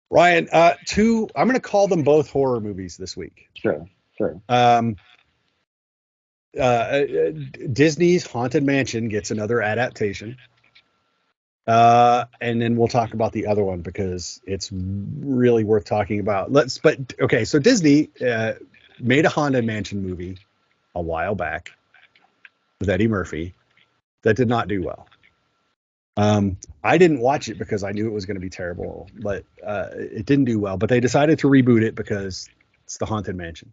Ryan, I'm going to call them both horror movies this week. Sure, I'm going to call them both horror movies this week. sure. Um, Disney's Haunted Mansion gets another adaptation. And then we'll talk about the other one because it's really worth talking about. So Disney made a Haunted Mansion movie a while back with Eddie Murphy that did not do well. I didn't watch it because I knew it was going to be terrible, but it didn't do well. But they decided to reboot it because it's the Haunted Mansion.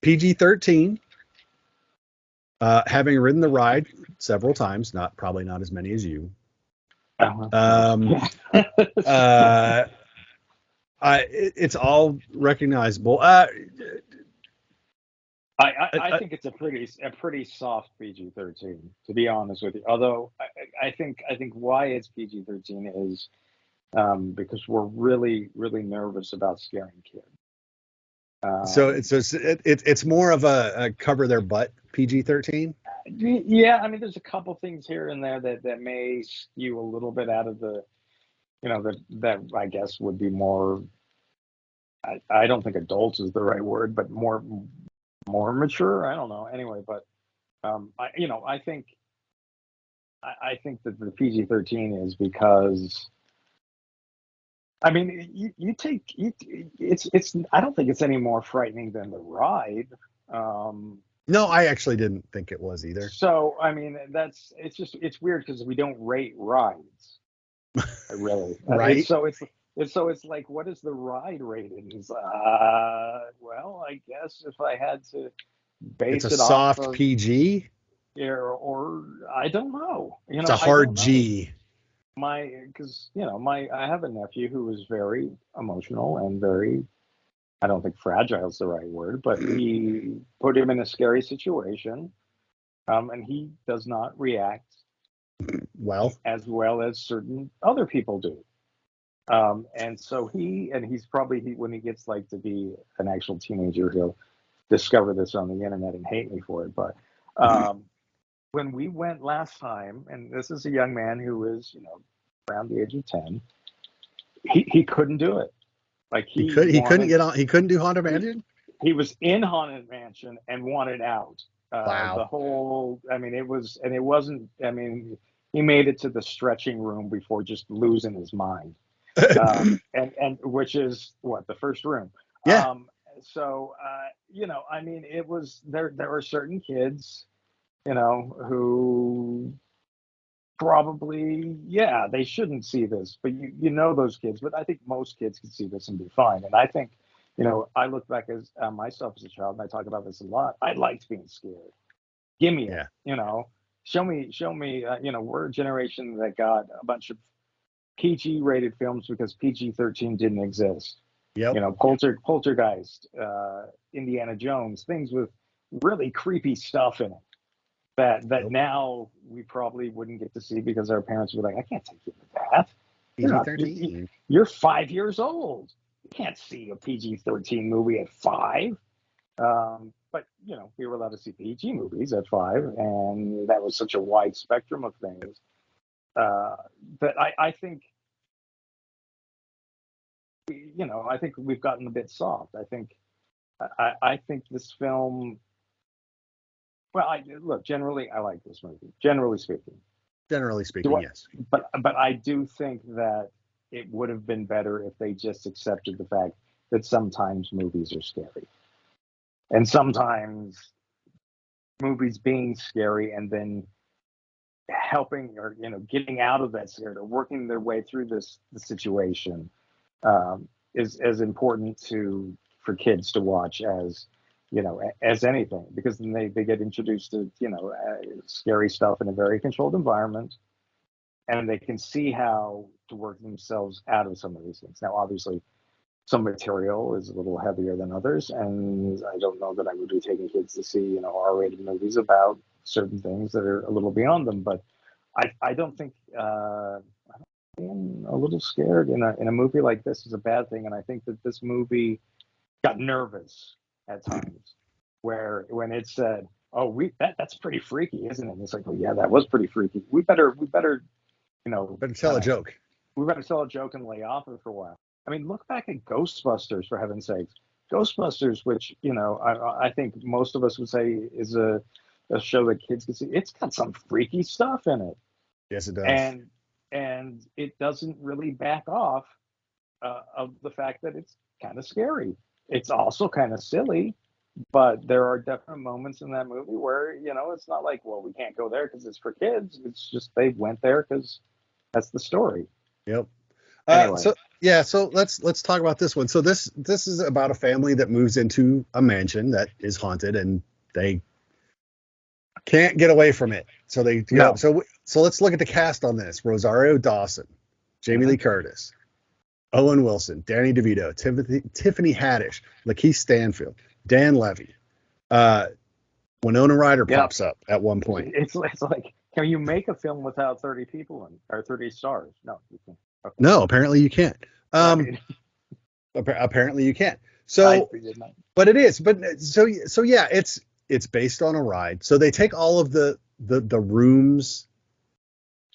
PG-13. Having ridden the ride several times, probably not as many as you. It's all recognizable. I think it's a pretty soft PG-13, to be honest with you. Although I think why it's PG-13 is because we're really nervous about scaring kids. So it's more of a cover their butt PG-13. Yeah, I mean, there's a couple things here and there that may skew a little bit out of the, that I guess would be more. I don't think adults is the right word, but more mature. I don't know. Anyway, but I think that the PG-13 is because. I mean, it's. I don't think it's any more frightening than the ride. No, I actually didn't think it was either. So, I mean, it's weird because we don't rate rides, really. Right. It's like, what is the ride rating? Well, I guess if I had to base it's a it off soft of, PG. or I don't know. It's a hard G. Because I have a nephew who is very emotional and very, I don't think fragile is the right word, but he put him in a scary situation, and he does not react as well as certain other people do. And so he's probably, when he gets like to be an actual teenager, he'll discover this on the internet and hate me for it. But when we went last time, and this is a young man who is, around the age of 10, he couldn't do it. Like he couldn't get on. He couldn't do Haunted Mansion. He was in Haunted Mansion and wanted out. Wow. The whole, I mean, it wasn't. I mean, he made it to the stretching room before just losing his mind. And which is what, the first room. Yeah. So I mean, it was there are certain kids, who probably, yeah, they shouldn't see this, but those kids. But I think most kids can see this and be fine. And I think, I look back as myself as a child, and I talk about this a lot. I liked being scared. Give me it, show me. We're a generation that got a bunch of PG rated films because PG-13 didn't exist. Yep. Poltergeist, Indiana Jones, things with really creepy stuff in it that now we probably wouldn't get to see because our parents were like, I can't take you to that. PG-13. You're 5 years old. You can't see a PG-13 movie at 5. But we were allowed to see PG movies at 5, and that was such a wide spectrum of things. But I think, I think we've gotten a bit soft. I think this film. Well, generally, I like this movie. Generally speaking, yes. But I do think that it would have been better if they just accepted the fact that sometimes movies are scary, and sometimes movies being scary and then helping or getting out of that scare or working their way through the situation is as important for kids to watch as anything, because then they get introduced to scary stuff in a very controlled environment, and they can see how to work themselves out of some of these things. Now, obviously, some material is a little heavier than others, and I don't know that I would be taking kids to see R-rated movies about certain things that are a little beyond them. But I don't think being a little scared in a movie like this is a bad thing, and I think that this movie got nervous at times when it said, "Oh, that's pretty freaky, isn't it?" And it's like, "Oh yeah, that was pretty freaky. We better tell a joke." we better tell a joke and lay off it for a while. I mean, look back at Ghostbusters, for heaven's sakes. Ghostbusters, which, I think most of us would say is a show that kids can see. It's got some freaky stuff in it. Yes, it does. And it doesn't really back off of the fact that it's kind of scary. It's also kind of silly, but there are definite moments in that movie where, it's not like, well, we can't go there because it's for kids. It's just they went there because that's the story. Yep. Anyway. So let's talk about this one. So this is about a family that moves into a mansion that is haunted, and they can't get away from it. So they No. So let's look at the cast on this. Rosario Dawson, Jamie Lee Curtis, Owen Wilson, Danny DeVito, Tiffany Haddish, LaKeith Stanfield, Dan Levy. Winona Ryder pops up at one point. It's like, can you make a film without 30 people or 30 stars? No, you can't. Okay. No, apparently you can't. Apparently you can't. So, but it is. But so yeah, it's based on a ride. So they take all of the rooms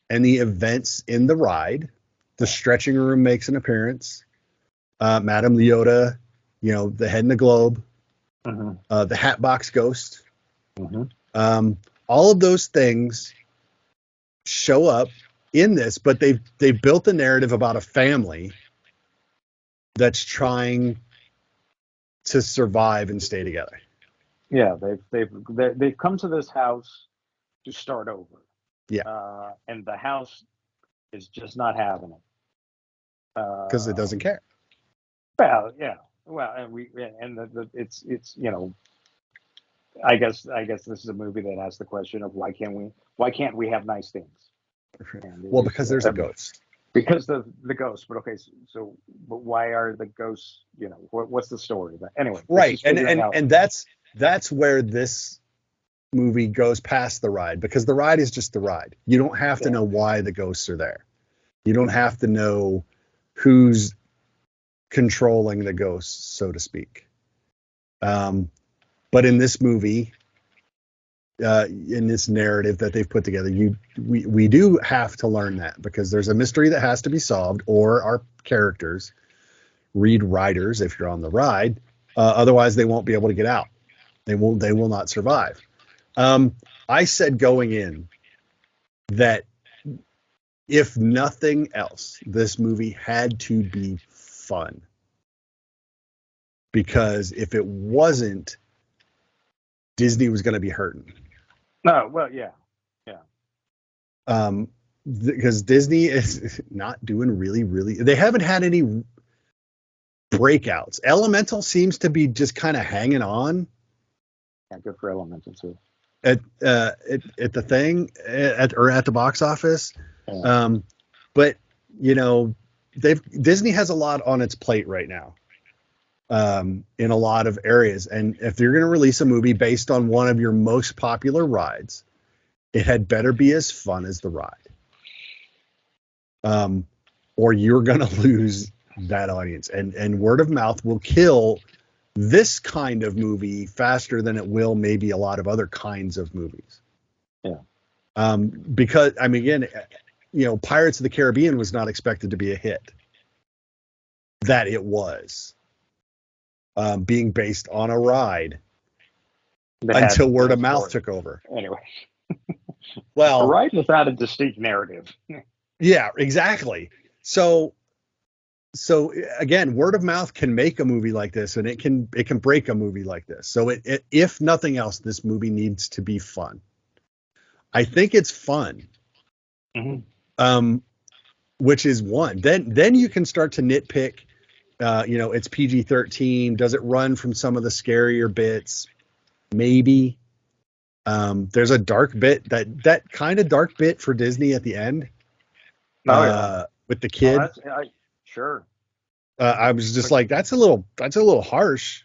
and the events in the ride. The stretching room makes an appearance. Madame Leota, the head in the globe, the Hatbox Ghost. All of those things show up in this, but they've built a narrative about a family that's trying to survive and stay together. Yeah, they've come to this house to start over. Yeah, and the house is just not having it because it doesn't care. Well, yeah. Well, it's I guess this is a movie that asks the question of why can't we have nice things? Well, because there's a ghost. Because the ghost. But okay, but why are the ghosts? What's the story? But anyway, right, and that's where this movie goes past the ride, because the ride is just the ride. You don't have to know why the ghosts are there. You don't have to know who's controlling the ghosts, so to speak. But in this movie, in this narrative that they've put together, we do have to learn that, because there's a mystery that has to be solved, or our characters read riders if you're on the ride. Otherwise, they won't be able to get out. They will not survive. I said going in that if nothing else, this movie had to be fun, because if it wasn't, Disney was going to be hurting. No, well, yeah. Because Disney is not doing really. They haven't had any breakouts. Elemental seems to be just kind of hanging on. Yeah, good for Elemental too. At the thing at the box office. Yeah. But Disney has a lot on its plate right now. In a lot of areas, and if you're going to release a movie based on one of your most popular rides, it had better be as fun as the ride, or you're going to lose that audience, and word of mouth will kill this kind of movie faster than it will maybe a lot of other kinds of movies. Yeah. Because again, Pirates of the Caribbean was not expected to be a hit. That it was. Being based on a ride until word of mouth took over. Anyway, well, a ride without a distinct narrative. Yeah, exactly. So again, word of mouth can make a movie like this, and it can break a movie like this. So it if nothing else, this movie needs to be fun. I think it's fun. Which is one. Then you can start to nitpick. It's PG-13. Does it run from some of the scarier bits? Maybe. There's a dark bit, that kind of dark bit for Disney at the end. With the kid. Sure. I was just like, that's a little harsh.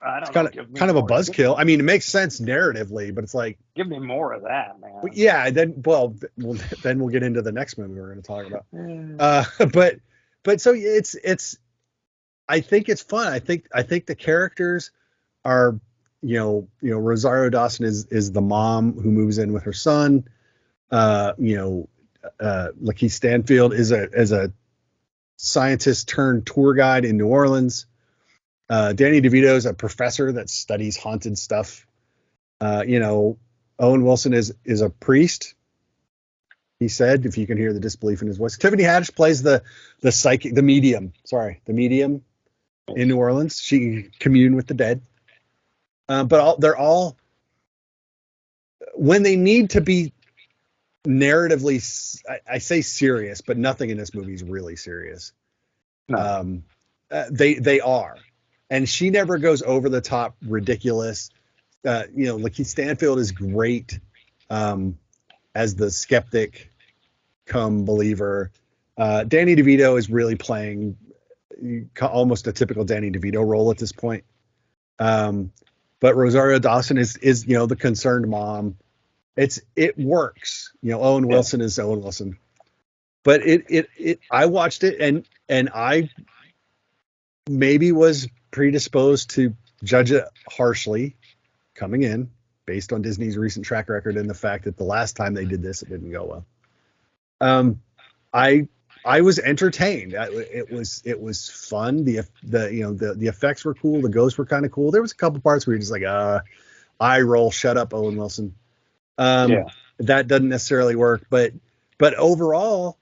I don't know. Kind of a buzzkill. It makes sense narratively, but it's like, give me more of that, man. Yeah. Then we'll get into the next movie we're going to talk about. But so it's. I think it's fun. I think the characters are, Rosario Dawson is the mom who moves in with her son. LaKeith Stanfield is a scientist turned tour guide in New Orleans. Danny DeVito is a professor that studies haunted stuff. Owen Wilson is a priest. He said, if you can hear the disbelief in his voice. Tiffany Haddish plays the psychic, the medium in New Orleans. She communed with the dead. But they're all, when they need to be narratively, I say serious, but nothing in this movie is really serious. No. They are, and she never goes over the top ridiculous. LaKeith Stanfield is great as the skeptic come believer. Danny DeVito is really playing almost a typical Danny DeVito role at this point. But Rosario Dawson is the concerned mom. It works. Owen Wilson is Owen Wilson. But I watched it and I maybe was predisposed to judge it harshly coming in based on Disney's recent track record and the fact that the last time they did this, it didn't go well. I was entertained. It was fun. The effects were cool. The ghosts were kind of cool. There was a couple parts where you're just like, eye roll, shut up, Owen Wilson. That doesn't necessarily work, but overall,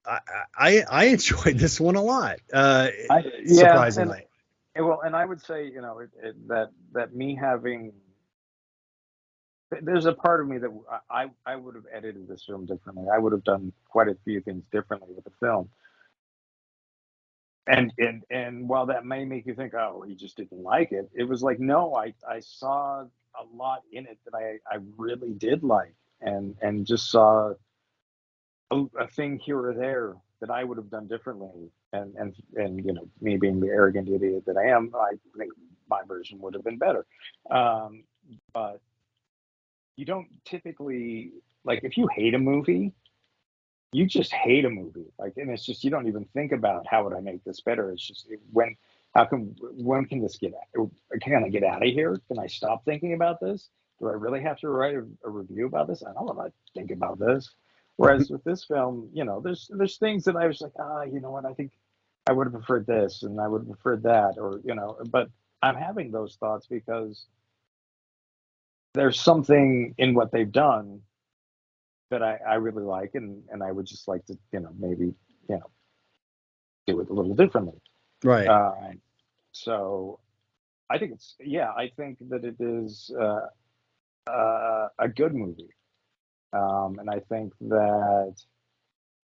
I enjoyed this one a lot. Surprisingly. And I would say, that me having, there's a part of me that I would have edited this film differently. I would have done quite a few things differently with the film. And while that may make you think, oh, he just didn't like it, it was like, no, I saw a lot in it that I really did like, and just saw a thing here or there that I would have done differently. And me being the arrogant idiot that I am, I think my version would have been better. But you don't typically, like, if you hate a movie, you just hate a movie. Like, and it's just, you don't even think about how would I make this better. It's just, when can this get out? Can I get out of here? Can I stop thinking about this? Do I really have to write a review about this? I don't want to think about this. Whereas with this film, there's things that I was like, you know what? I think I would have preferred this and I would have preferred that, or, but I'm having those thoughts because there's something in what they've done that I really like, and I would just like to, maybe, do it a little differently. Right. So I think I think that it is a good movie. And I think that,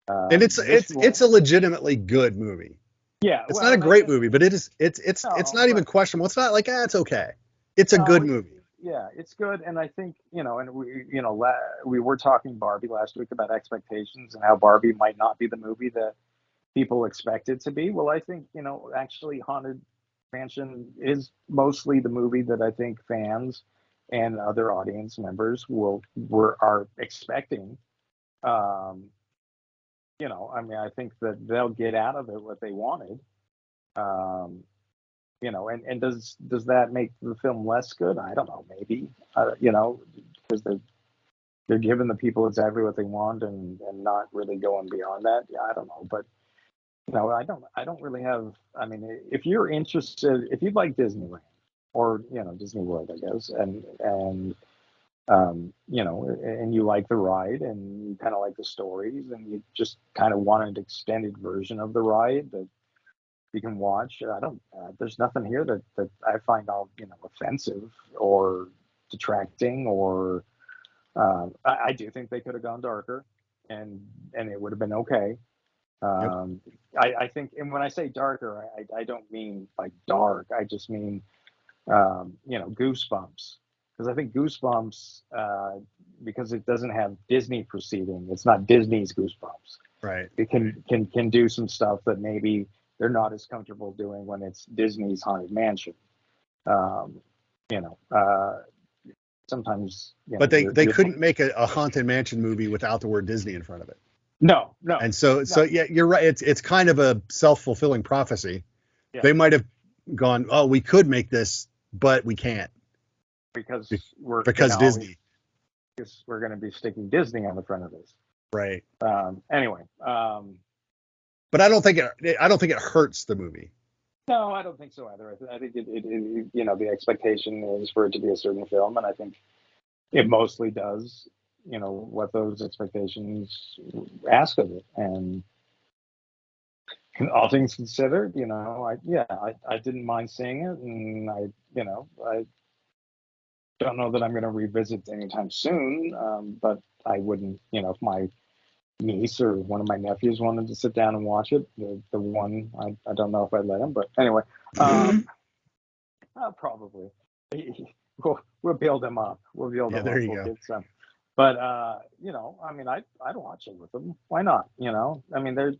and it's a legitimately good movie. Yeah, it's not a great movie, but it's not even questionable. It's not like, it's okay. It's a good movie. Yeah, it's good, and I think, and we were talking Barbie last week about expectations and how Barbie might not be the movie that people expect it to be. Well, I think, actually, Haunted Mansion is mostly the movie that I think fans and other audience members are expecting. I think that they'll get out of it what they wanted. And does that make the film less good? I don't know, maybe, because they're giving the people exactly what they want and not really going beyond that. Yeah, I don't know, but I don't really have. I mean, if you're interested, if you like Disneyland or Disney World, I guess, and and you like the ride and you kind of like the stories and you just kind of want an extended version of the ride that you can watch. There's nothing here that I find all offensive or detracting, or I do think they could have gone darker, and it would have been okay. I think, and when I say darker, I don't mean like dark. I just mean Goosebumps, because I think Goosebumps, because it doesn't have Disney proceeding, it's not Disney's Goosebumps. Right. It can do some stuff that maybe they're not as comfortable doing when it's Disney's Haunted Mansion. Sometimes. But they couldn't make a Haunted Mansion movie without the word Disney in front of it. No. And so yeah, you're right. It's kind of a self-fulfilling prophecy. Yeah. They might have gone, oh, we could make this, but we can't because Disney. Because we're going to be sticking Disney on the front of this. Right. Anyway. but I don't think it hurts the movie. No, I don't think so either. I think the expectation is for it to be a certain film, and I think it mostly does, what those expectations ask of it. And all things considered, I didn't mind seeing it, and I don't know that I'm going to revisit anytime soon, but I wouldn't, if my niece or one of my nephews wanted to sit down and watch it, the one, I don't know if I'd let him, but anyway, probably. We'll build him up. We'll build him up. There you We'll go. get some. But I'd watch it with them. Why not? There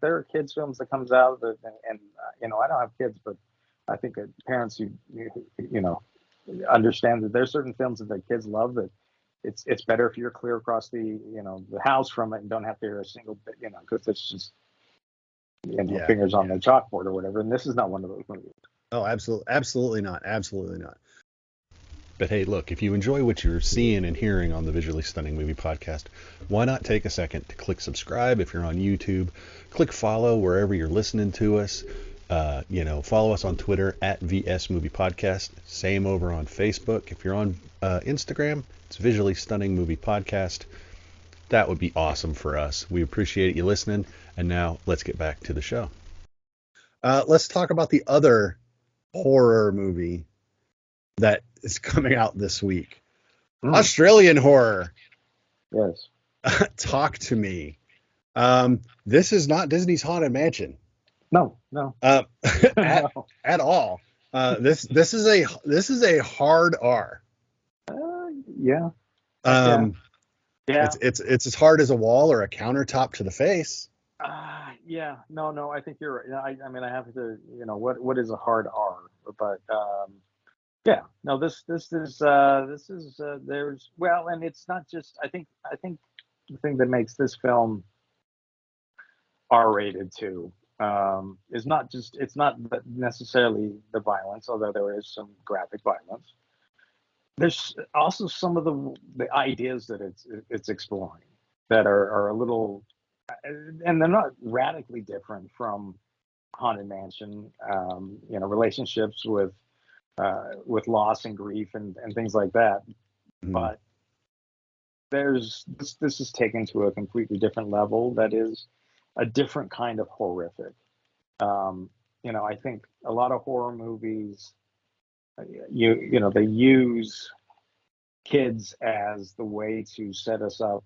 are kids films that comes out and I don't have kids, but I think that parents who understand that there's certain films that their kids love, that it's better if you're clear across the house from it and don't have to hear a single bit, because it's just fingers on the chalkboard or whatever. And this is not one of those movies. Oh, absolutely not. Absolutely not. But hey, look, if you enjoy what you're seeing and hearing on the Visually Stunning Movie Podcast, why not take a second to click subscribe if you're on YouTube, click follow wherever you're listening to us. Follow us on Twitter at VS Movie Podcast. Same over on Facebook. If you're on Instagram, it's Visually Stunning Movie Podcast. That would be awesome for us. We appreciate you listening. And now let's get back to the show. Let's talk about the other horror movie that is coming out this week. Australian horror. Yes. Talk to me. This is not Disney's Haunted Mansion. No. At all. This is a hard R. Yeah. Yeah. Yeah. It's as hard as a wall or a countertop to the face. Yeah. No. I think you're right. I have to. What is a hard R? But yeah. No. This is there's and it's not just. I think the thing that makes this film R-rated too is not just. It's not necessarily the violence, although there is some graphic violence. There's also some of the ideas that it's exploring that are a little, and they're not radically different from Haunted Mansion. Relationships with loss and grief and things like that. But this is taken to a completely different level. That is a different kind of horrific. I think a lot of horror movies, they use kids as the way to set us up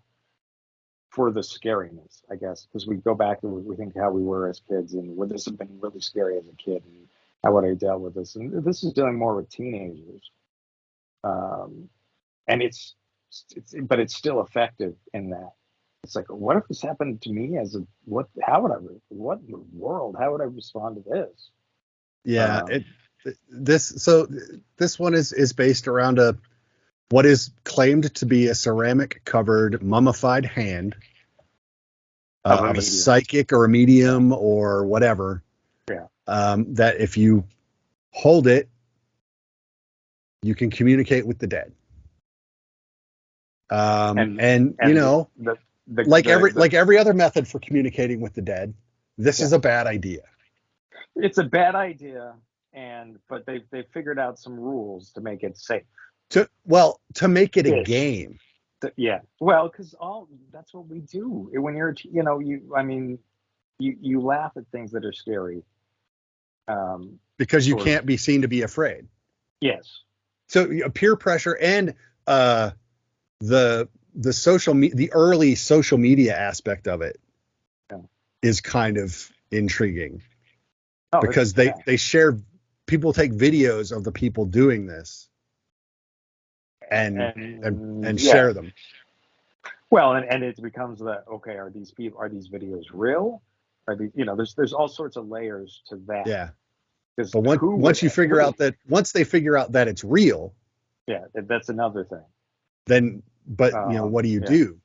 for the scariness, I guess, because we go back and we think how we were as kids, and would this have been really scary as a kid, and how would I deal with this? And this is dealing more with teenagers, and it's still effective in that. It's like, what if this happened to me what in the world? How would I respond to this? Yeah, this one is based around what is claimed to be a ceramic covered mummified hand of a psychic or a medium or whatever. Yeah. That if you hold it, you can communicate with the dead. Like every other method for communicating with the dead, this is a bad idea. It's a bad idea, but they figured out some rules to make it safe. To make it a game. Yeah. Well, because that's what we do when you're, you laugh at things that are scary. Because you can't be seen to be afraid. Yes. So peer pressure and the early social media aspect of it is kind of intriguing because they share, people take videos of the people doing this and share them. Well, and it becomes that, okay, are these videos real? Are these, there's all sorts of layers to that. Yeah. But once they figure out that it's real, that's another thing. Then, what do you do?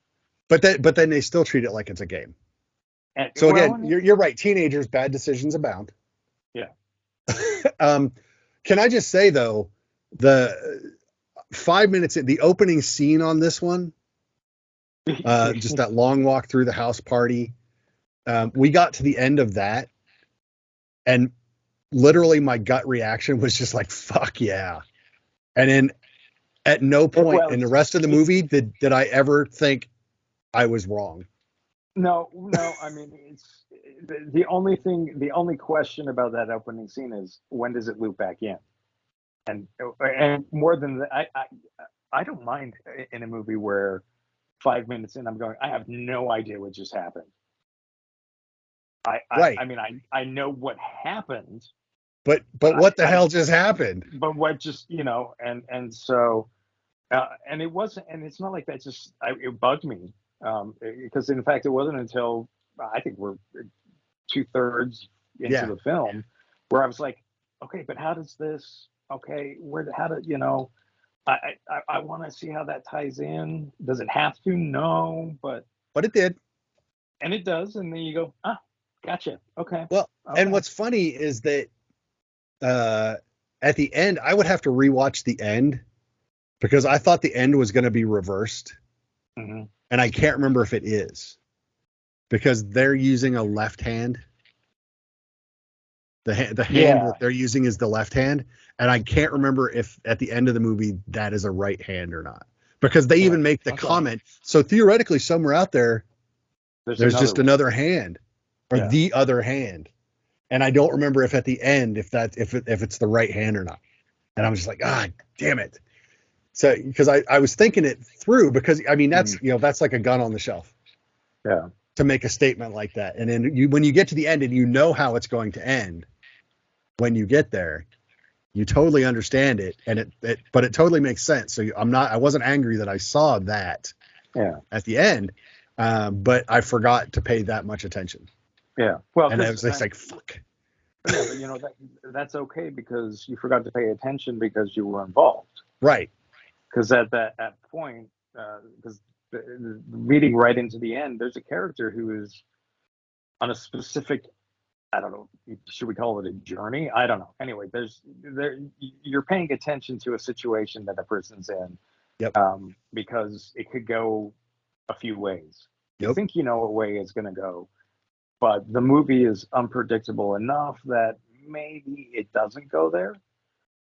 But then they still treat it like it's a game. So again, you're right. Teenagers, bad decisions abound. Yeah. Can I just say though, the 5 minutes, the opening scene on this one, just that long walk through the house party, we got to the end of that, and literally my gut reaction was just like, fuck yeah. And then at no point Well, in the rest of the movie did I ever think I was wrong. no. I mean, it's the only thing. The only question about that opening scene is when does it loop back in? And more than that, I don't mind in a movie where 5 minutes in I'm going, I have no idea what just happened. Right. I mean, I know what happened, But but what the hell just happened? but what just and so and it wasn't, and it's not like that. Just it bugged me because in fact it wasn't until I think we're 2/3 into Yeah. the film where I was like, okay, but how does this? Okay, how did I want to see how that ties in. Does it have to? No, But it did. and it does, and then you go, gotcha. Okay, Well, and okay. what's funny is that uh at the end I would have to rewatch the end because I thought the end was going to be reversed, Hmm. and I can't remember if it is because they're using a left hand. The hand Yeah, that they're using is the left hand, and I can't remember if at the end of the movie that is a right hand or not because they yeah. even make the Okay. comment. So theoretically, somewhere out there, There's there's another just one. another hand or Yeah. the other hand, and I don't remember if at the end if it's the right hand or not. And I'm just like, damn it. So because I was thinking it through because I mean Mhm. that's like a gun on the shelf Yeah. to make a statement like that, and then when you get to the end and you know how it's going to end when you get there, you totally understand it, and but it totally makes sense. So I wasn't angry that I saw that Yeah. at the end, but I forgot to pay that much attention, Yeah. Well, and I because was just like, fuck. yeah, but that's okay because you forgot to pay attention because you were involved. Right. Because at that point, because reading right into the end, there's a character who is on a specific. I don't know. Should we call it a journey? I don't know. Anyway, you're paying attention to a situation that a person's in, Yep. because it could go a few ways. You Yep. think you know what way it's going to go, but the movie is unpredictable enough that maybe it doesn't go there.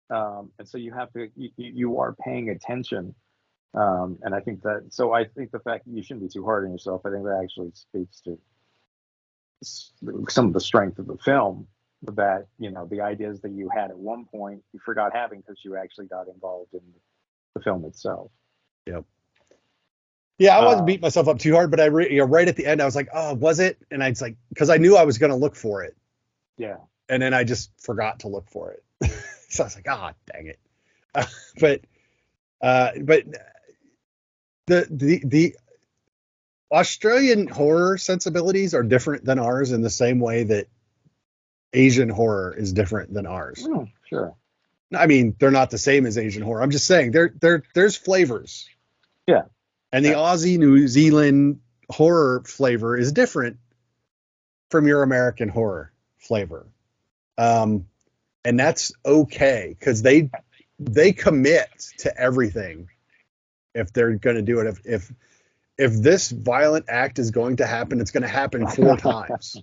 And so you are paying attention. And I think the fact that you shouldn't be too hard on yourself, I think that actually speaks to some of the strength of the film, that, the ideas that you had at one point, you forgot having because you actually got involved in the film itself. Yep. Yeah, I wasn't beating Um, myself up too hard, but right at the end, I was like, "Oh, was it?" And I was like, because I knew I was going to look for it, yeah. and then I just forgot to look for it. So I was like, dang it. But but the Australian horror sensibilities are different than ours in the same way that Asian horror is different than ours. Sure. I mean, they're not the same as Asian horror. I'm just saying there's flavors, Yeah. and the Yeah. Aussie New Zealand horror flavor is different from your American horror flavor. Um, and that's okay because they commit to everything if they're going to do it. If this violent act is going to happen, it's going to happen 4 times.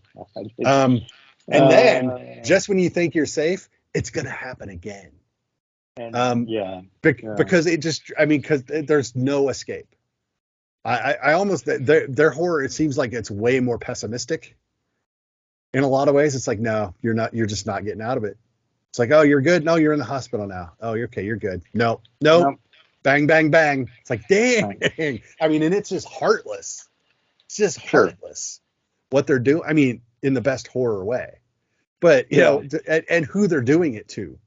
And then uh, just when you think you're safe, it's going to happen again. and Um, yeah. Yeah. because it just, I mean, because there's no escape. I almost their horror. It seems like it's way more pessimistic in a lot of ways. It's like, no, you're not. You're just not getting out of it. It's like, oh, you're good. No, you're in the hospital now. Oh, you're okay. You're good. No, nope. No. Bang, bang, bang. It's like, dang. Right. I mean, and it's just heartless. It's just Sure. heartless what they're doing. I mean, in the best horror way, but Yeah. and who they're doing it to.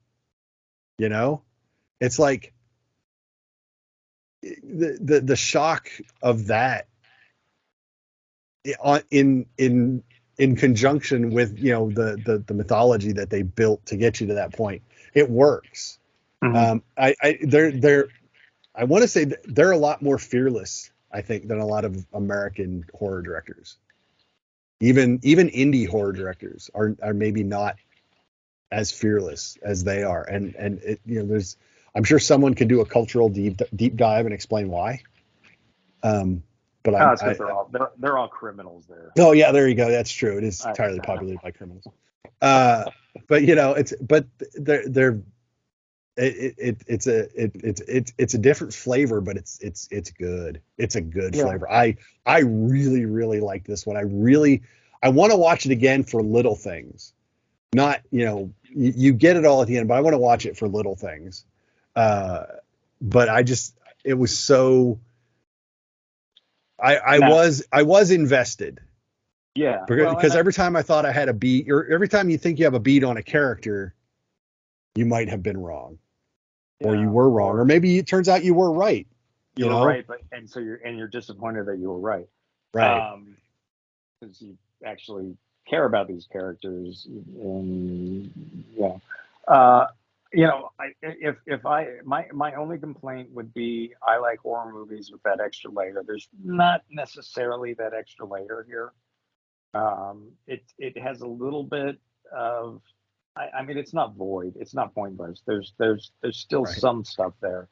It's like the shock of that in conjunction with the mythology that they built to get you to that point. It works. Hmm. They're I want to say they're a lot more fearless, I think, than a lot of American horror directors. Even indie horror directors are maybe not as fearless as they are, and there's I'm sure someone can do a cultural deep dive and explain why. But Oh, it's because they're all criminals there. oh yeah, there you go. That's true. It is entirely I know. populated by criminals. But you know, they're it's a different flavor, but it's good. It's a good Yeah. flavor. I really really like this one. I want to watch it again for little things. Not, you know, you get it all at the end, but I want to watch it for little things. But it was so I Now, was invested yeah. Well, because every time I thought I had a beat, or every time you think you have a beat on a character, you might have been wrong, or you were wrong, or maybe it turns out you were right. You were know, right, but and so you're disappointed that you were right. right, Because you actually care about these characters, and yeah. Uh, if I my only complaint would be I like horror movies with that extra layer. There's not necessarily that extra layer here. It has a little bit of. I mean, it's not void. It's not pointless. There's still right, some stuff there.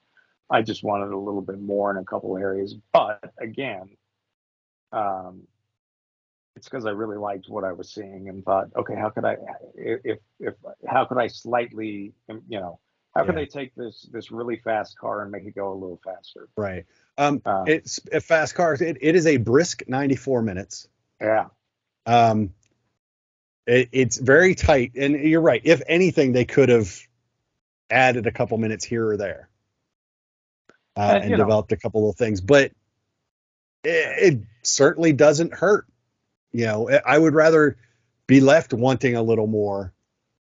I just wanted a little bit more in a couple areas. But again, um, it's because I really liked what I was seeing and thought, okay, how could I, if how could I slightly, how could yeah, they take this really fast car and make it go a little faster? right. Uh, It's a fast cars. It is a brisk 94 minutes. yeah, Um, it's very tight, and you're right. If anything, they could have added a couple minutes here or there, and and developed a couple of things, but it certainly doesn't hurt. You know, I would rather be left wanting a little more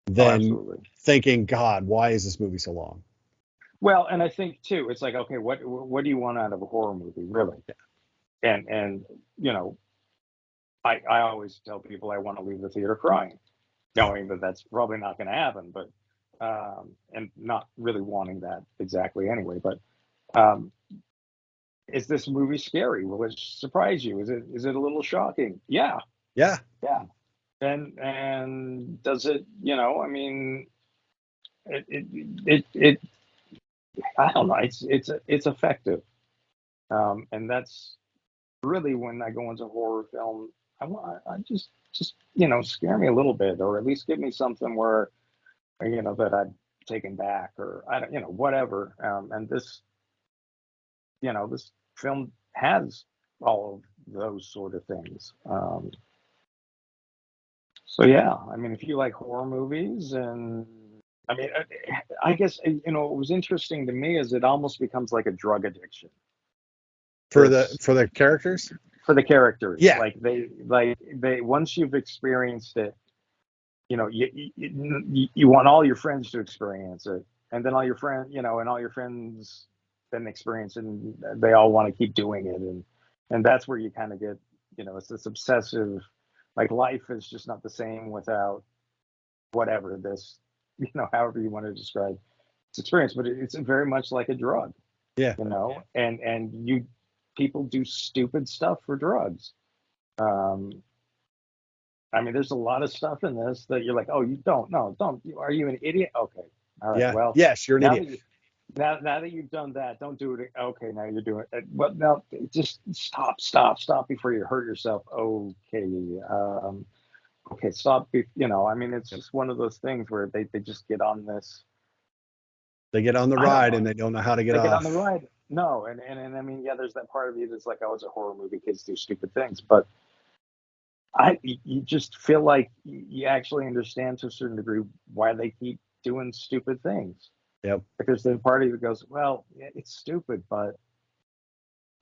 oh, than absolutely. thinking, God, why is this movie so long? Well, and I think too, it's like, okay, what do you want out of a horror movie, really? And I always tell people I want to leave the theater crying, knowing that that's probably not going to happen, but and not really wanting that exactly anyway. But um, is this movie scary? Will it surprise you? Is it a little shocking? Yeah, Yeah, yeah. And does it? I mean, it I don't know. It's effective, and that's really when I go into horror film. I just scare me a little bit, or at least give me something where that I've taken back, or I don't whatever. And this film has all of those sort of things. So yeah, I mean, if you like horror movies, and I mean, I guess what was interesting to me is it almost becomes like a drug addiction. This for the characters. for the characters, Yeah, like they once you've experienced it, you want all your friends to experience it, and then all your friends then experience it, and they all want to keep doing it, and that's where you kind of get, it's this obsessive, like life is just not the same without whatever this, however you want to describe this experience, but it's very much like a drug, yeah, and you people do stupid stuff for drugs. Um, I mean, there's a lot of stuff in this that you're like, oh, you don't, no, don't. Are you an idiot? Okay, all right. yeah. Well, Yes, you're an now idiot. that you, now that you've done that, don't do it. Okay, now you're doing it. Well, now just stop before you hurt yourself. Okay, okay, stop. I mean, it's Yep. just one of those things where they just get on this. They get on the I don't ride know. and they don't know how to get They get on the off. ride. No, and I mean, yeah, there's that part of you that's like, oh, it's a horror movie. Kids do stupid things, but you just feel like you actually understand to a certain degree why they keep doing stupid things. Yep. Like there's the party that goes, well, yeah, it's stupid, but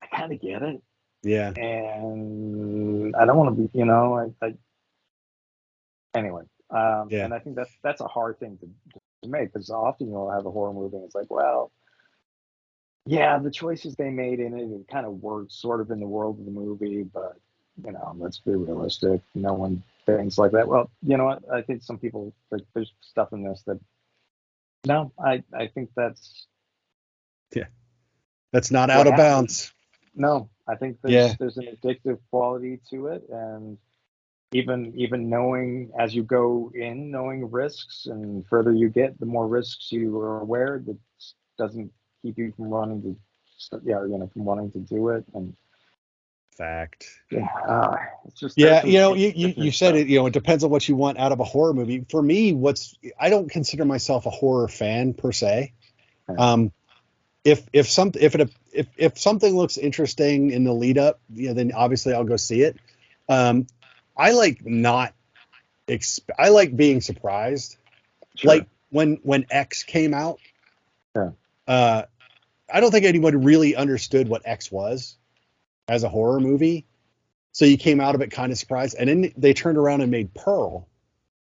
I kind of get it, Yeah. and I don't want to be, anyway. Yeah. And I think that's a hard thing to make, because often you'll have a horror movie and it's like, well, yeah, the choices they made in it kind of worked sort of in the world of the movie, but let's be realistic. No one thinks like that. Well, you know what? I think some people, there's stuff in this that no, I think that's Yeah. That's not out what of happens. bounds. No, I think Yeah. there's an addictive quality to it, and even knowing as you go in, knowing risks, and further you get, the more risks you are aware. That doesn't keep you from wanting to, yeah, from wanting to do it. And fact. Yeah, it's just Yeah, you said stuff. it. It depends on what you want out of a horror movie. For me, I don't consider myself a horror fan per se. Yeah. If something looks interesting in the lead up, then obviously I'll go see it. I like not. I like being surprised. Sure. Like when X came out. Yeah. I don't think anyone really understood what X was as a horror movie. So you came out of it kind of surprised, and then they turned around and made Pearl.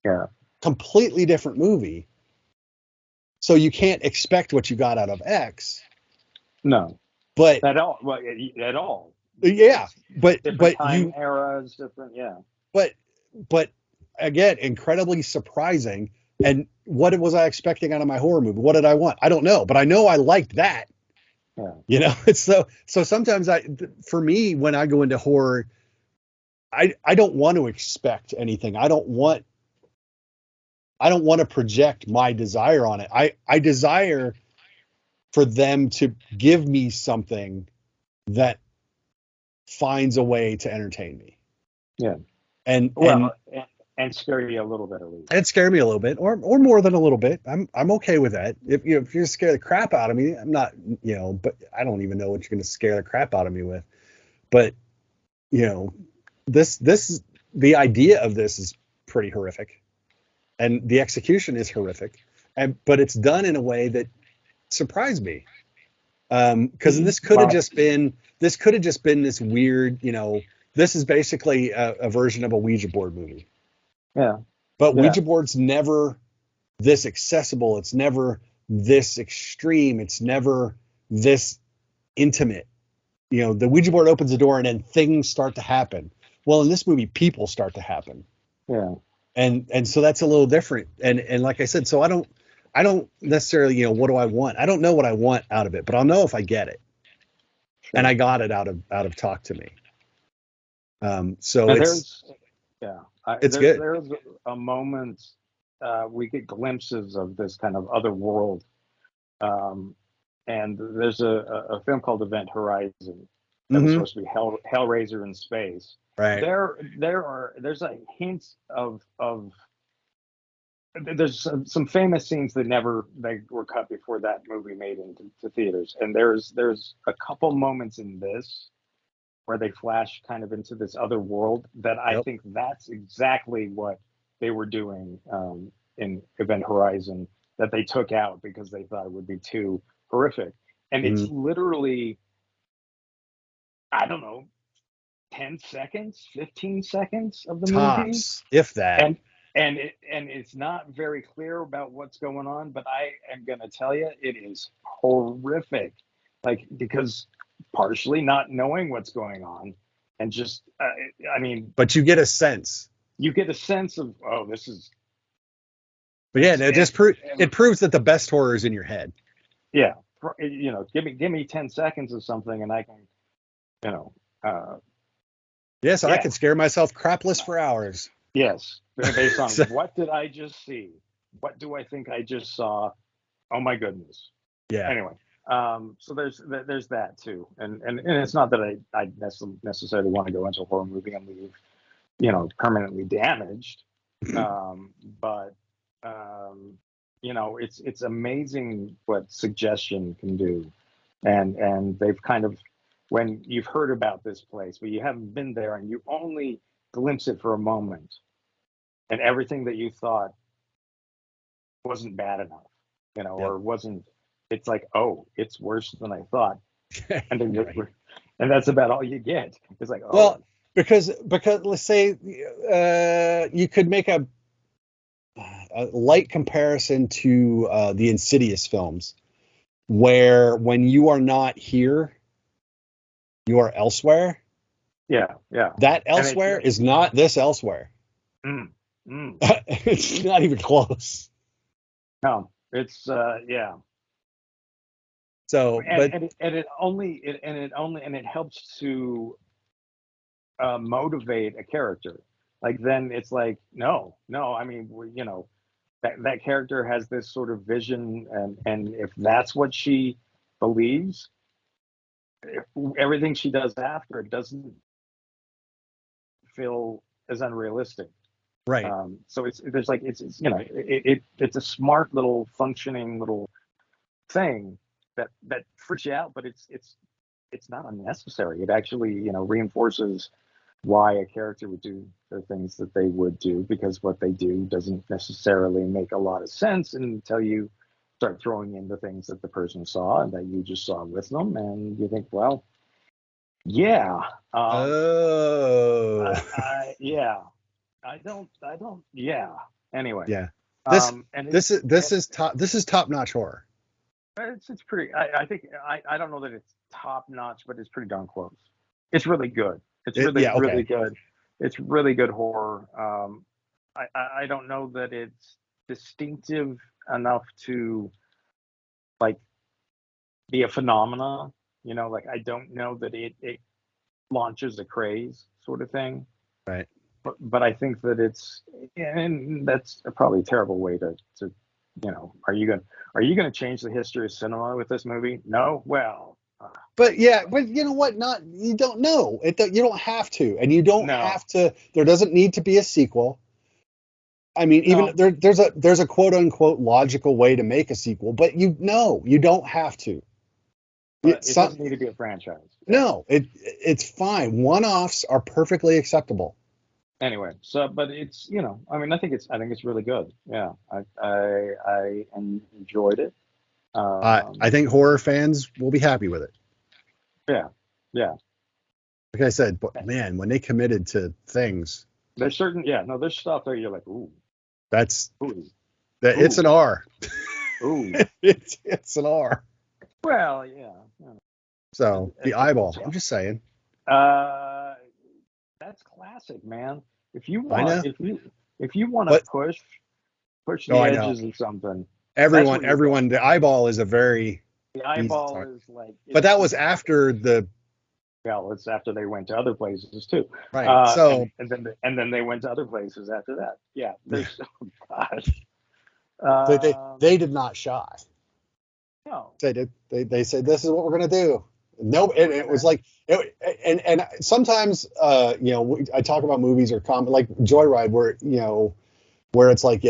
Yeah. Completely different movie. So you can't expect what you got out of X. No. But At all. Well, at all. Yeah, It's different but time eras, different. Yeah. But again, incredibly surprising. And what was I expecting out of my horror movie? What did I want? I don't know, but I know I liked that. Yeah. It's so sometimes for me, when I go into horror, I don't want to expect anything. I don't want to project my desire on it. I desire for them to give me something that finds a way to entertain me. Yeah. And scare you a little bit at least. It scared me a little bit, or more than a little bit. I'm okay with that. If you're scare the crap out of me, I'm not, but I don't even know what you're going to scare the crap out of me with. But the idea of this is pretty horrific, and the execution is horrific, but it's done in a way that surprised me. Because this could have just been this weird, this is basically a version of a Ouija board movie. Yeah. But Ouija board's never this accessible. It's never this extreme. It's never this intimate. The Ouija board opens the door and then things start to happen. Well, in this movie, people start to happen. Yeah. And so that's a little different. And like I said, so I don't necessarily, what do I want? I don't know what I want out of it, but I'll know if I get it. Sure. And I got it out of Talk to Me. So it's good. There's a moment we get glimpses of this kind of other world, and there's a film called Event Horizon that was supposed to be Hellraiser in space. Right. There's a hint of there's some famous scenes that were cut before that movie made into theaters, and there's a couple moments in this where they flash kind of into this other world that I think that's exactly what they were doing in Event Horizon, that they took out because they thought it would be too horrific. And it's literally, I don't know, 10 seconds, 15 seconds of the movie. If that. And it's not very clear about what's going on, but I am going to tell you, it is horrific. Because partially not knowing what's going on, and just but you get a sense of, oh, this is, but yeah, it proves that the best horror is in your head. Give me 10 seconds of something and I can I can scare myself crapless for hours. Yes, based on what did I just see, what do I think I just saw, oh my goodness. Anyway, so there's that too, and it's not that I necessarily want to go into a horror movie and leave, permanently damaged, but it's amazing what suggestion can do, and they've kind of, when you've heard about this place but you haven't been there and you only glimpse it for a moment, and everything that you thought wasn't bad enough, or wasn't. It's like, oh, it's worse than I thought, and then and that's about all you get. It's like, oh, well, because let's say you could make a light comparison to the Insidious films, where when you are not here, you are elsewhere. Yeah. That elsewhere is not this elsewhere. It's not even close. No, it's So, it helps to motivate a character. Then it's like, no, I mean, that character has this sort of vision, and if that's what she believes, everything she does after it doesn't feel as unrealistic. Right. So it's a smart little functioning little thing that freaks you out, but it's not unnecessary. It actually reinforces why a character would do the things that they would do, because what they do doesn't necessarily make a lot of sense until you start throwing in the things that the person saw and that you just saw with them, and you think, well, yeah, Oh. yeah, I don't, yeah. Anyway, Yeah. and This is top notch horror. it's pretty. I think I don't know that it's top notch, but it's pretty darn close. It's really good. It's really really good. It's really good horror. I don't know that it's distinctive enough to like be a phenomena. Like I don't know that it launches a craze sort of thing. Right. But I think that and that's probably a terrible way to are you gonna change the history of cinema with this movie? No. Well. But you know what? You don't know. You don't have to, and you don't have to. There doesn't need to be a sequel. I mean, even there's a quote unquote logical way to make a sequel, but you don't have to. It doesn't need to be a franchise. No, it's fine. One-offs are perfectly acceptable. Anyway, but it's I think it's really good. Yeah, I enjoyed it. I think horror fans will be happy with it. Yeah. Like I said, but man, when they committed to things, there's there's stuff there you're like, ooh, it's an R. Ooh, it's an R. Well, yeah. So the eyeball. I'm just saying. That's classic, man. If you want, if you want to push the edges of something. Everyone. The eyeball is a very. The eyeball is like. But that was after the. Well, it's after they went to other places too. Right. And then they went to other places after that. Yeah. There's. They did not shy. No. They did. They said, this is what we're gonna do. No, it was like, and sometimes I talk about movies or like Joyride, where it's like,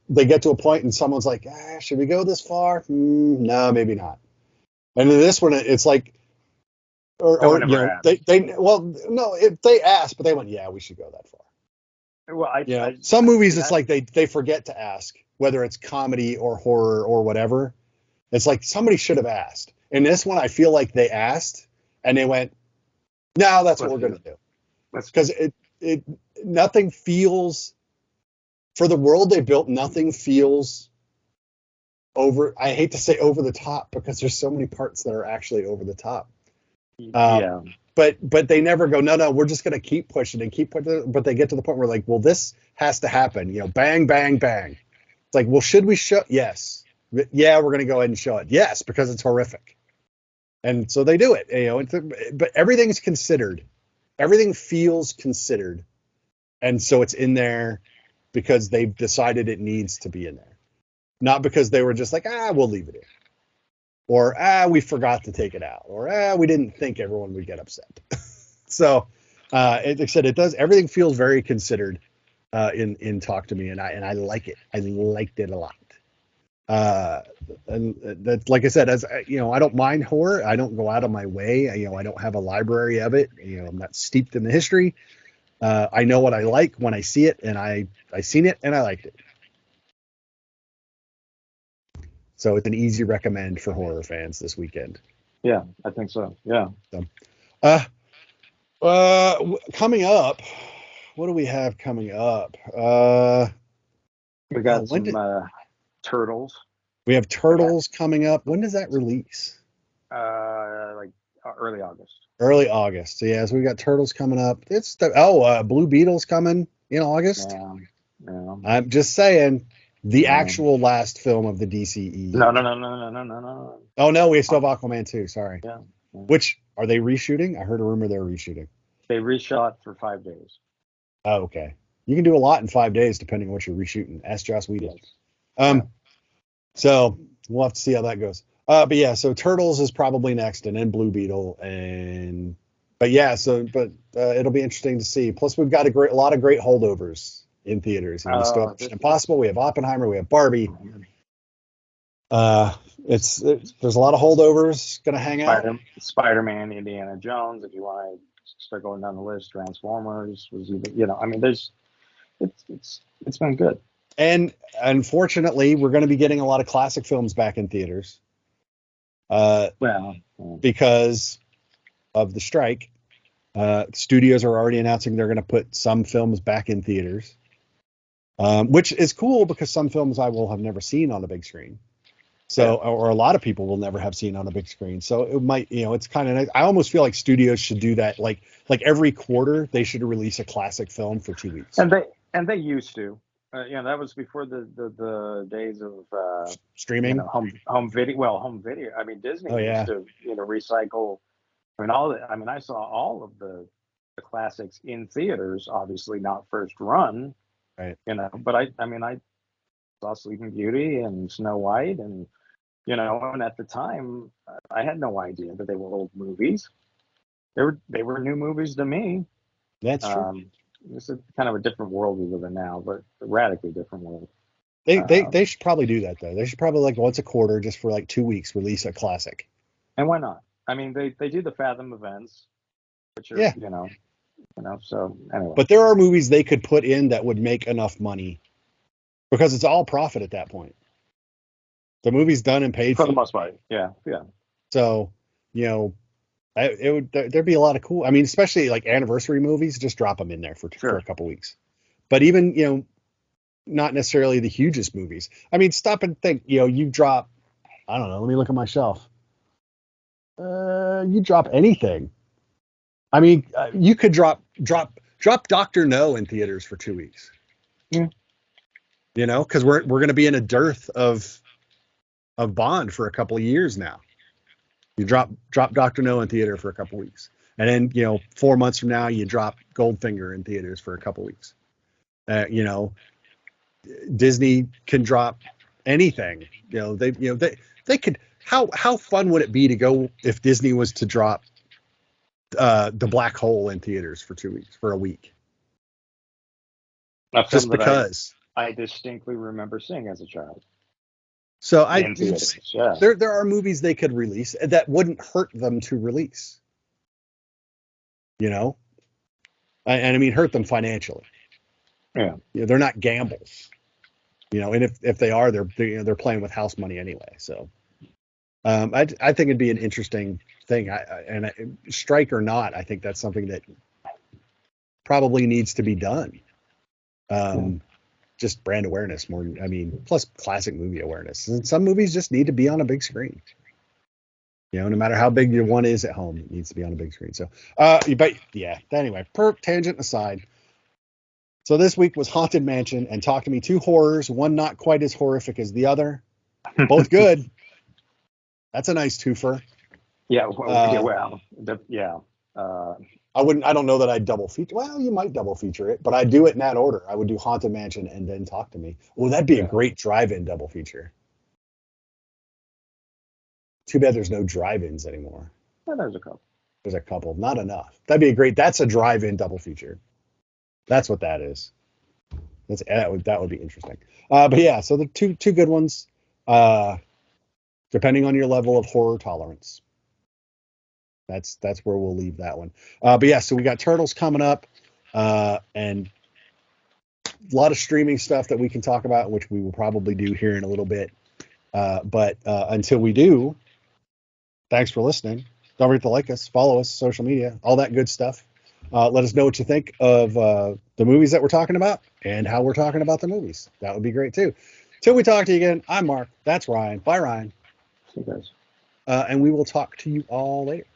they get to a point and someone's like, should we go this far? No, maybe not. And in this one, it's like, they asked, but they went, yeah, we should go that far. Well, some movies, it's like they forget to ask, whether it's comedy or horror or whatever. It's like somebody should have asked. In this one, I feel like they asked and they went, no, that's what we're going to do. Because nothing feels, for the world they built, nothing feels I hate to say over the top, because there's so many parts that are actually over the top. But they never go, no, we're just going to keep pushing and keep pushing. But they get to the point where like, well, this has to happen. Bang, bang, bang. It's like, well, should we show? Yes. Yeah, we're going to go ahead and show it. Yes, because it's horrific. And so they do it, but everything's considered. Everything feels considered. And so it's in there because they've decided it needs to be in there. Not because they were just like, we'll leave it in. Or, we forgot to take it out. Or, we didn't think everyone would get upset. So, like I said, it does. Everything feels very considered in Talk to Me. And I like it. I liked it a lot. And that, like I said, as I don't mind horror. I don't go out of my way. I don't have a library of it. I'm not steeped in the history. I know what I like when I see it, and I seen it and I liked it. So it's an easy recommend for horror fans this weekend. Yeah, I think so. Yeah. Coming up, what do we have coming up? We got some Turtles. We have Turtles coming up. When does that release? Like early August. Early August. So we got Turtles coming up. It's Blue Beetle's coming in August. Yeah. I'm just saying, the actual last film of the DCE. No. Oh no, we still have Aquaman 2. Sorry. Yeah. Which are they reshooting? I heard a rumor they're reshooting. They reshot for 5 days. Oh, okay. You can do a lot in 5 days depending on what you're reshooting. Ask Joss Whedon. Yes. So we'll have to see how that goes. But yeah, so Turtles is probably next, and then Blue Beetle, and But yeah, it'll be interesting to see. Plus, we've got a lot of great holdovers in theaters. You know, we still have Mission Impossible, we have Oppenheimer, we have Barbie. There's a lot of holdovers going to hang out. Spider-Man, Indiana Jones. If you want to start going down the list, Transformers was even. I mean, it's been good. And unfortunately, we're going to be getting a lot of classic films back in theaters. Because of the strike, studios are already announcing they're going to put some films back in theaters, which is cool because some films I will have never seen on a big screen. So, or a lot of people will never have seen on a big screen. So it might, it's kind of nice. I almost feel like studios should do that. Like every quarter, they should release a classic film for 2 weeks. And they used to. That was before the days of streaming, home video. Well, home video. I mean, Disney used to recycle. I saw all of the classics in theaters. Obviously, not first run. Right. But I saw Sleeping Beauty and Snow White, and and at the time, I had no idea that they were old movies. They were new movies to me. That's true. It's kind of a different world we live in now, but a radically different world. They should probably do that though. They should probably once a quarter, just for 2 weeks, release a classic. And why not? I mean, they do the Fathom events, which are So anyway, but there are movies they could put in that would make enough money, because it's all profit at that point. The movie's done and paid for the most part. Yeah. So there'd be a lot of cool. I mean, especially anniversary movies, just drop them in there for a couple weeks. But even not necessarily the hugest movies. I mean, stop and think. You drop. I don't know. Let me look at my shelf. You drop anything. I mean, you could drop Dr. No in theaters for 2 weeks. Yeah. Because we're going to be in a dearth of Bond for a couple of years now. You drop Dr. No in theater for a couple weeks, and then 4 months from now you drop Goldfinger in theaters for a couple weeks. Disney can drop anything. They could. How fun would it be to go if Disney was to drop The Black Hole in theaters for 2 weeks, for a week? Just because I distinctly remember seeing as a child. So there are movies they could release that wouldn't hurt them to release. And I mean hurt them financially. Yeah. They're not gambles. And if they are, they're playing with house money anyway. So I think it'd be an interesting thing. Strike or not, I think that's something that probably needs to be done. Just brand awareness more. I mean, plus classic movie awareness. And some movies just need to be on a big screen. No matter how big your one is at home, it needs to be on a big screen. So, but yeah. Anyway, tangent aside. So this week was Haunted Mansion and Talk to Me, 2 horrors, one not quite as horrific as the other, both good. That's a nice twofer. Yeah. I don't know that I'd double feature. Well, you might double feature it, but I'd do it in that order. I would do Haunted Mansion and then Talk to Me. Well, that'd be a great drive-in double feature. Too bad there's no drive-ins anymore. Yeah, there's a couple. There's a couple, not enough. That's a drive-in double feature. That's what that is. That would be interesting. But yeah, so the two good ones, depending on your level of horror tolerance. That's where we'll leave that one. But yeah, so we got Turtles coming up, and a lot of streaming stuff that we can talk about, which we will probably do here in a little bit. But until we do, thanks for listening. Don't forget to like us, follow us, social media, all that good stuff. Let us know what you think of the movies that we're talking about and how we're talking about the movies. That would be great too. Till we talk to you again, I'm Mark. That's Ryan. Bye, Ryan. See you guys. And we will talk to you all later.